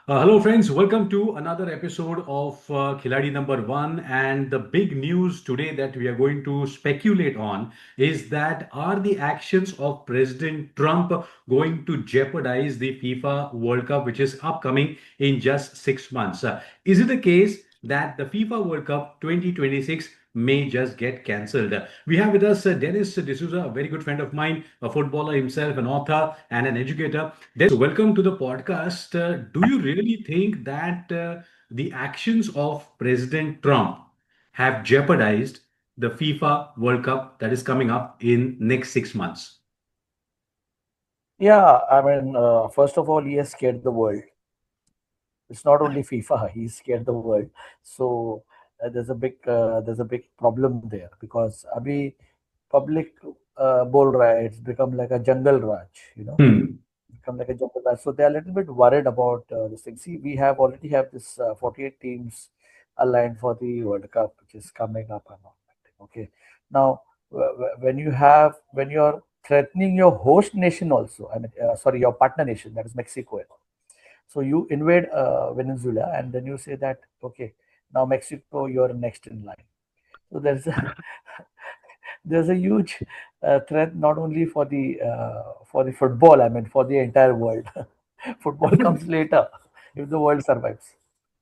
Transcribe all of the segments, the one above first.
Hello, friends. Welcome to another episode of Khiladi number one. And the big news today that we are going to speculate on is that are the actions of President Trump going to jeopardize the FIFA World Cup, which is upcoming in just 6 months? Is it the case that the FIFA World Cup 2026 may just get cancelled? We have with us Dennis D'Souza, a very good friend of mine, a footballer himself, an author, and an educator. Dennis, welcome to the podcast. Do you really think that the actions of President Trump have jeopardized the FIFA World Cup that is coming up in next 6 months? Yeah, first of all, he has scared the world. It's not only FIFA; he scared the world. So there's a big problem there because abhi public bol raha hai, it's become like a jungle raj, Hmm. become like a jungle raj. So they're a little bit worried about this thing. See, we have already have this 48 teams aligned for the World Cup, which is coming up and all that thing. Okay, now when you're threatening your host nation also, sorry, your partner nation, that is Mexico. So you invade Venezuela, and then you say that okay, now Mexico, you're next in line. So there's a there's a huge threat not only for the football. I mean, for the entire world. Football comes later if the world survives.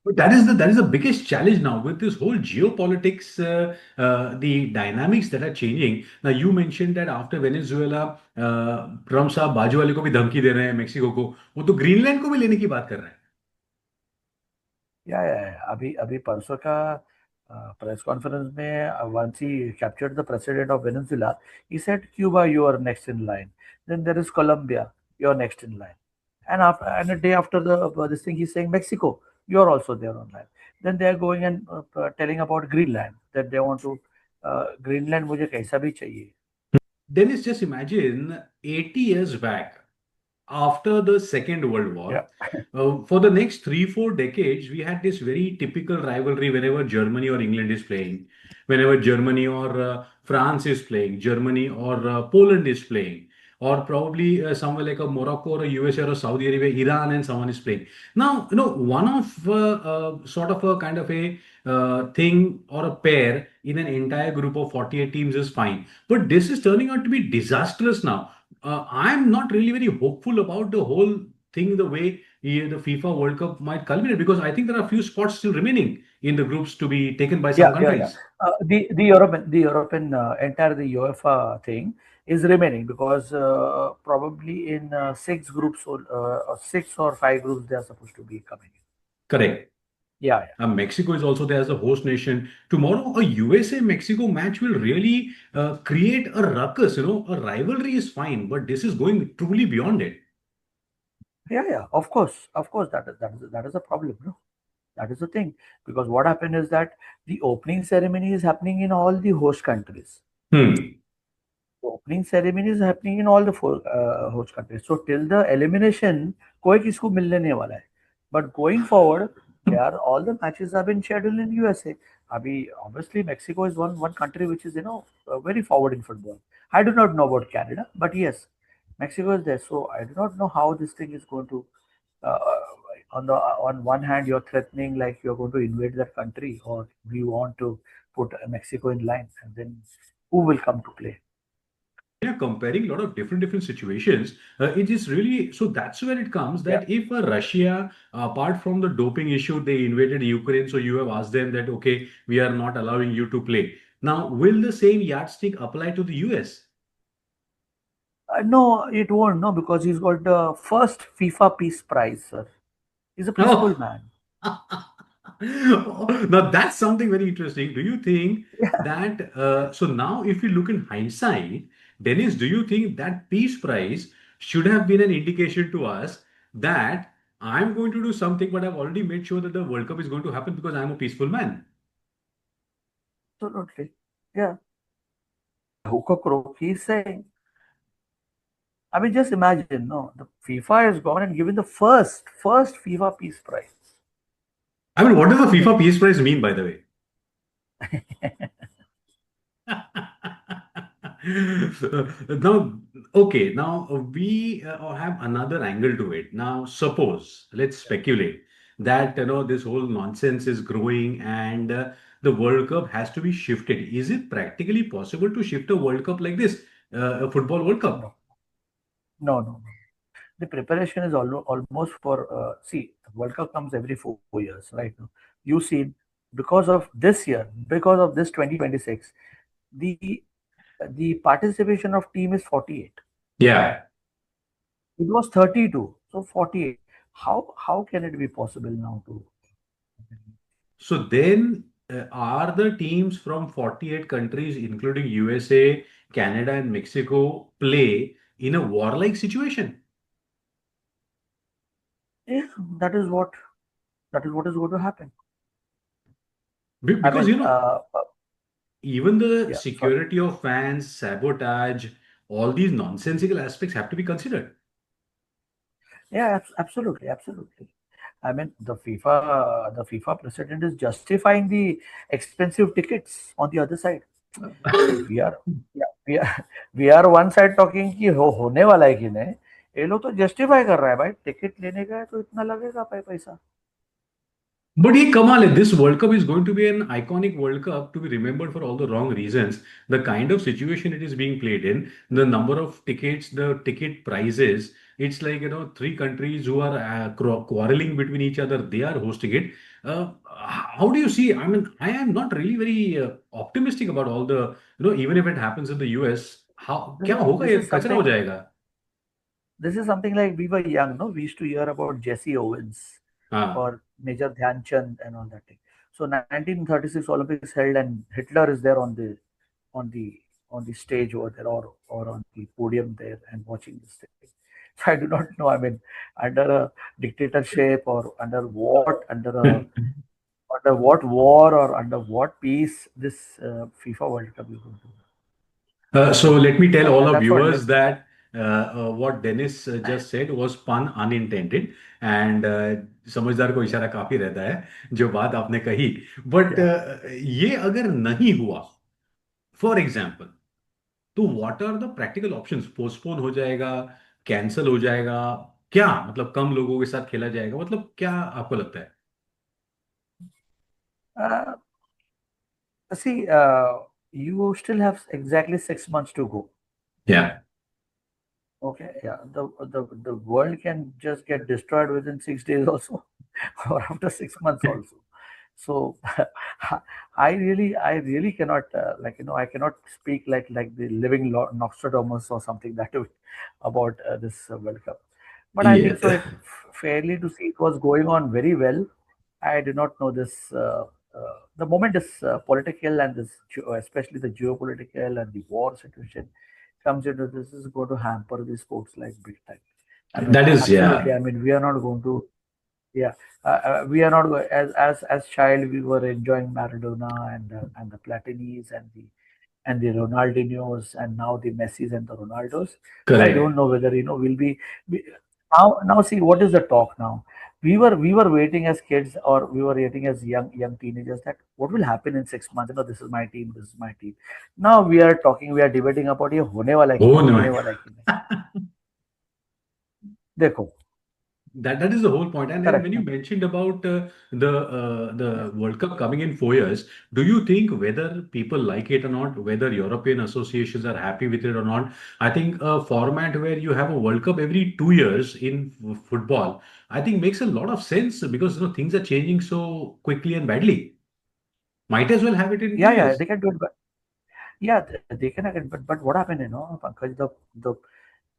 But that is the biggest challenge now with this whole geopolitics, the dynamics that are changing. Now you mentioned that after Venezuela, Trump साहब बाजू वाले को भी धमकी दे रहे हैं Mexico को, वो तो ग्रीनलैंड को भी लेने की बात कर रहे हैं. या अभी अभी परसों का प्रेस कॉन्फ्रेंस में once he captured the president of Venezuela, he said Cuba, you are next in line. Then there is Colombia, you are next in line. And a day after the this thing, he's saying Mexico, you are also there online. Then they are going and telling about Greenland, that they want to Greenland मुझे कैसा भी चाहिए. Dennis, just imagine 80 years back, after the Second World War, Yeah. for the next 3, 4 decades, we had this very typical rivalry whenever Germany or England is playing, whenever Germany or France is playing, Germany or Poland is playing, or probably somewhere like a Morocco or a USA or a Saudi Arabia, Iran, and someone is playing. Now, one of sort of a kind of a thing or a pair in an entire group of 48 teams is fine. But this is turning out to be disastrous now. I'm not really very hopeful about the whole thing, the way the FIFA World Cup might culminate, because I think there are a few spots still remaining in the groups to be taken by some Yeah. countries. The European entire the UEFA thing is remaining because probably in six groups or 6 or 5 groups they are supposed to be coming in. Correct. Yeah. Mexico is also there as a host nation. Tomorrow, a USA Mexico match will really create a ruckus. A rivalry is fine, but this is going truly beyond it. Yeah. Of course, that is a problem. No, that is the thing because what happened is that the opening ceremony is happening in all the host countries. Hmm. The opening ceremony is happening in all the host countries. So till the elimination, कोई किसको मिलने नहीं वाला है. But going forward, all the matches have been scheduled in USA. Abhi, obviously, Mexico is one country which is very forward in football. I do not know about Canada, but yes, Mexico is there. So I do not know how this thing is going to. Uh, on one hand, you're threatening like you're going to invade that country, or do you want to put Mexico in line, and then who will come to play? We are comparing a lot of different situations. It is really so that's where it comes Yeah. that if Russia, apart from the doping issue, they invaded Ukraine, so you have asked them that okay, we are not allowing you to play. Now, will the same yardstick apply to the US? No, it won't. No, because he's got the first FIFA Peace Prize, sir. He's a peaceful Oh, man. now that's something very interesting. Do you think Yeah. that so now if you look in hindsight, Dennis, do you think that Peace Prize should have been an indication to us that I'm going to do something, but I've already made sure that the World Cup is going to happen because I'm a peaceful man? Absolutely. Yeah. Hookah croak, he's saying. I mean, just imagine, no, the FIFA has gone and given the first FIFA Peace Prize. I mean, what does the FIFA Peace Prize mean, by the way? Now, okay, now we have another angle to it. Now, suppose, let's speculate. that this whole nonsense is growing and the World Cup has to be shifted. Is it practically possible to shift a World Cup like this, a football World Cup? No, no. The preparation is almost for, see, the World Cup comes every 4 years, right? Now, you see, because of this year, because of this 2026, the the participation of team is 48. Yeah. It was 32, so 48. How can it be possible now to? So then, are the teams from 48 countries, including USA, Canada, and Mexico, play in a warlike situation? Yeah, that is what that is what is going to happen. I Because, mean, even the yeah, sorry. security of fans, sabotage, all these nonsensical aspects have to be considered. Yeah, absolutely, absolutely. I mean, the FIFA president is justifying the expensive tickets on the other side. See, yeah, we are one side talking कि होने वाला है कि नहीं. ये लोग तो justify कर रहा है भाई, टिकट लेने का है तो इतना लगेगा पैसा. But he Kamal, this World Cup is going to be an iconic World Cup to be remembered for all the wrong reasons. The kind of situation it is being played in, the number of tickets, the ticket prices. It's like, three countries who are quarreling between each other. They are hosting it. How do you see? I mean, I am not really very optimistic about all the, even if it happens in the US, how, This क्या is होगा this ये is कचरा हो something जाएगा. this is something like we were young, no? We used to hear about Jesse Owens हाँ, or Major Dhyan Chand and all that thing. So 1936 Olympics held and Hitler is there on the on the stage over there or on the podium there and watching this thing. So I do not know. I mean, under a dictatorship or under what war or under what peace this FIFA World Cup is going to So happen. let me tell all our That's what. viewers that what Dennis just said was pun unintended and समझदार को इशारा काफी रहता है जो बात आपने कही बट Yeah. ये अगर नहीं हुआ फॉर एग्जाम्पल तो what are the practical options postpone हो जाएगा कैंसल हो जाएगा क्या मतलब कम लोगों के साथ खेला जाएगा मतलब क्या आपको लगता है Uh, See, you still have exactly 6 months to go. या Okay, yeah, the world can just get destroyed within 6 days also, or after 6 months also. So, I really cannot, I cannot speak like the living Nostradamus or something that way about this World Cup. But I think so. It fairly to see it was going on very well. I do not know this. The moment is political and this, especially the geopolitical and the war situation comes into this is going to hamper the sports like big time. I mean, that is या absolutely. I mean, we are not going to. Yeah, we are not as child we were enjoying Maradona and the Platinis and the Ronaldinhos and now the Messis and the Ronaldos. I don't correct know whether we, now see what is the talk now. We were waiting as kids or we were waiting as young teenagers that what will happen in 6 months. This is my team. This is my team. Now we are talking. We are debating about ये होने वाला है कि हो नहीं no होने वाला है कि नहीं. देखो, that is the whole point. And then correct when you ना? mentioned about the World Cup coming in 4 years, do you think whether people like it or not, whether European associations are happy with it or not? I think a format where you have a World Cup every 2 years in football, I think makes a lot of sense because things are changing so quickly and badly. Might as well have it in two Yeah, years. they can do it, but yeah, they can again. But what happened, Pankaj,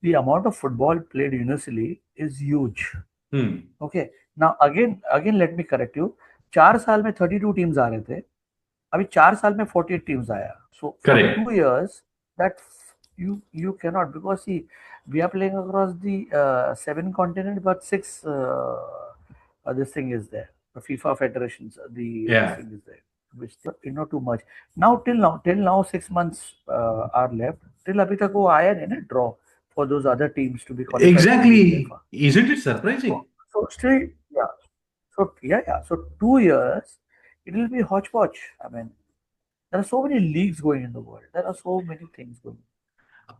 the amount of football played universally is huge. Hmm. Okay, now again let me correct you. 4 साल में 32 teams आ रहे थे. अभी 4 साल में 48 teams आया. So for Correct. 2 years, that you cannot, because see, we are playing across the 7 continent, but six this thing is there. The FIFA federations, the this Yeah. thing is there, which too much. Now till now 6 months are left. Till अभी तक वो आया नहीं ना draw for those other teams to be qualified for the Exactly. UEFA. Isn't it So surprising? so still, yeah. So yeah. So 2 years, it will be hodgepodge. I mean, there are so many leagues going in the world. There are so many things going.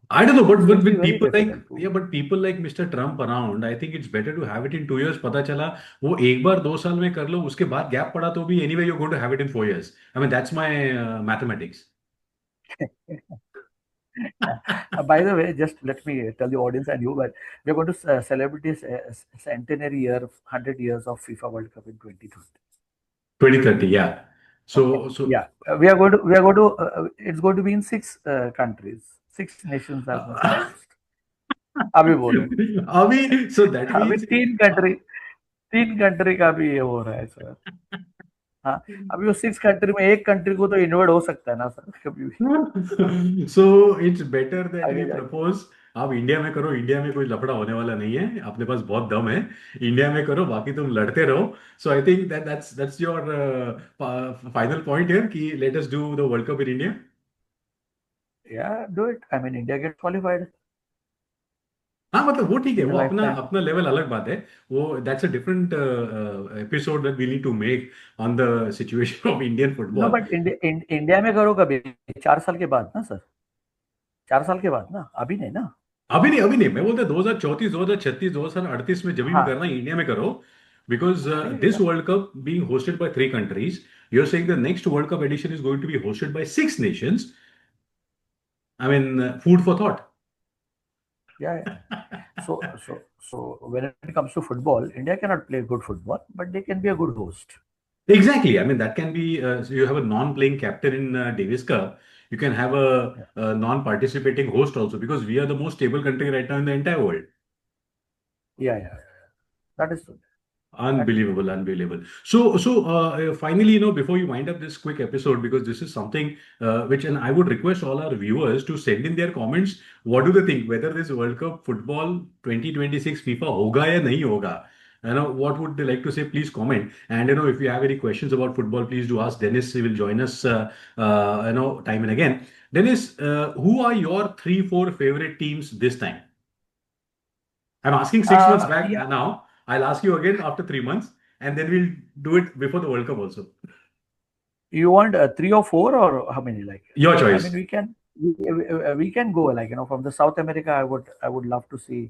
I don't know, It's but going to be with very people like, difficult to. yeah, but people like Mr. Trump around, I think it's better to have it in 2 years. पता चला वो एक बार 2 साल में कर लो, उसके बाद gap पड़ा तो भी anyway you're going to have it in 4 years. I mean that's my mathematics. By the way, just let me tell the audience and you, but we are going to celebrate this centenary year, 100 years of FIFA World Cup in 2030. 2030, yeah. Okay. So Yeah, it's going to be in six countries. Six nations are going to be host. अभी बोलो. अभी so that अभी means तीन country का भी ये हो रहा है सर. हाँ, अभी वो सिक्स कंट्री में एक कंट्री को तो इन्वर्ट हो सकता है ना सर कभी भी so it's better that we आगे जाके. propose आप इंडिया में करो इंडिया में कोई लफड़ा होने वाला नहीं है अपने पास बहुत दम है इंडिया में करो बाकी तुम लड़ते रहो so I think that's your final point here कि let us do the World Cup in India Yeah, do it. I mean, India gets qualified हाँ मतलब वो ठीक है in a वो अपना lifetime. अपना लेवल अलग बात है वो that's a different episode that we need to make on the situation of Indian no football but India में करो कभी 4 साल के बाद ना सर. 4 साल के बाद ना, अभी नहीं ना. अभी नहीं मैं बोलता 2034 2036 2038 में जब भी हाँ, करना है इंडिया में करो बिकॉज दिस ठीक है. World cup being hosted by 3 countries you are saying the next world cup edition is going to be hosted by 6 nations I mean food for thought Yeah, yeah. So when it comes to football, India cannot play good football, but they can be a good host. Exactly. I mean, that can be, so you have a non-playing captain in Davis Cup. You can have Yeah, a non-participating host also because we are the most stable country right now in the entire world. yeah, yeah. That is true. That is true. Unbelievable, unbelievable. So finally, before you wind up this quick episode, because this is something which, and I would request all our viewers to send in their comments. What do they think? Whether this World Cup football 2026 FIFA hoga ya nahi hoga? What would they like to say? Please comment. And if you have any questions about football, please do ask Dennis. He will join us, time and again. Dennis, who are your three, four favorite teams this time? I'm asking 6 months back Yeah. now. I'll ask you again after 3 months, and then we'll do it before the World Cup also. You want three or four or how many? Like, Your I mean, choice. we can go like from the South America. I would love to see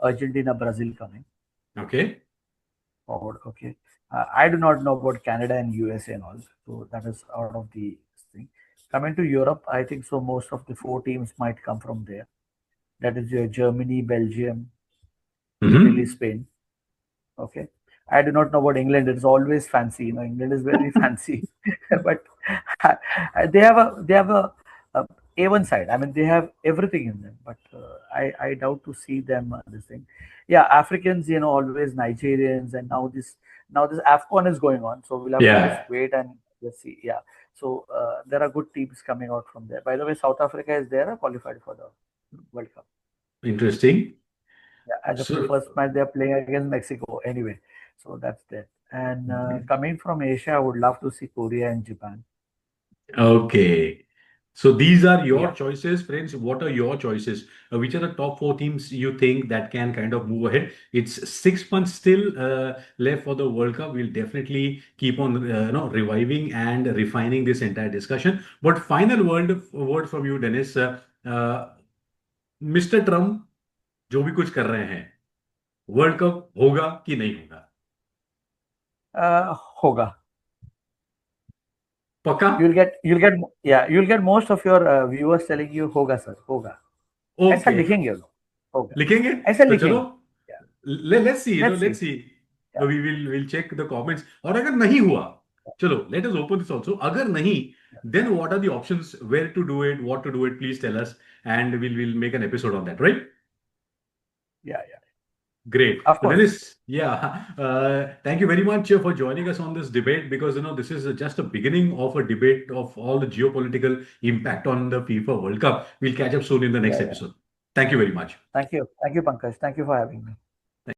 Argentina, Brazil coming Okay. forward. Okay, I do not know about Canada and USA and all, so that is out of the thing. Coming to Europe, I think so. Most of the four teams might come from there. That is Germany, Belgium, Italy, Hmm. Spain. Okay. I do not know about England. It's always fancy. England is very fancy, but they have a A1 side. I mean, they have everything in them. But I doubt to see them this thing. Yeah, Africans, always Nigerians, and now this AFCON is going on. So we'll have to just Yeah. wait and let's see. Yeah. So there are good teams coming out from there. By the way, South Africa is there qualified for the World Cup. Interesting. Yeah, as of the So, first match, they're playing against Mexico anyway. So that's that. And coming from Asia, I would love to see Korea and Japan. okay. So these are your Yeah. choices, friends. What are your choices? Which are the top four teams you think that can kind of move ahead? It's 6 months still left for the World Cup. We'll definitely keep on, reviving and refining this entire discussion. But final word from you, Dennis. Mister Trump जो भी कुछ कर रहे हैं world cup होगा कि नहीं होगा Hoga. पक्का You'll get most of your viewers telling you Hoga sir, Hoga. ऐसा ओके लिखेंगे लोग. Hoga. लिखेंगे ऐसा तो चलो लिखेंगे. Yeah. Let's see Let's see. Let's see Yeah. We will check the comments और अगर नहीं हुआ चलो let us open this also अगर नहीं then what are the options where to do it what to do it please tell us and will make an episode on that right Yeah. Yeah. Great. Of So course. Dennis, yeah, thank you very much for joining us on this debate because this is just a beginning of a debate of all the geopolitical impact on the FIFA World Cup. We'll catch up soon in the next Yeah. Yeah. episode. Thank you very much. Thank you. Thank you, Pankaj. Thank you for having me.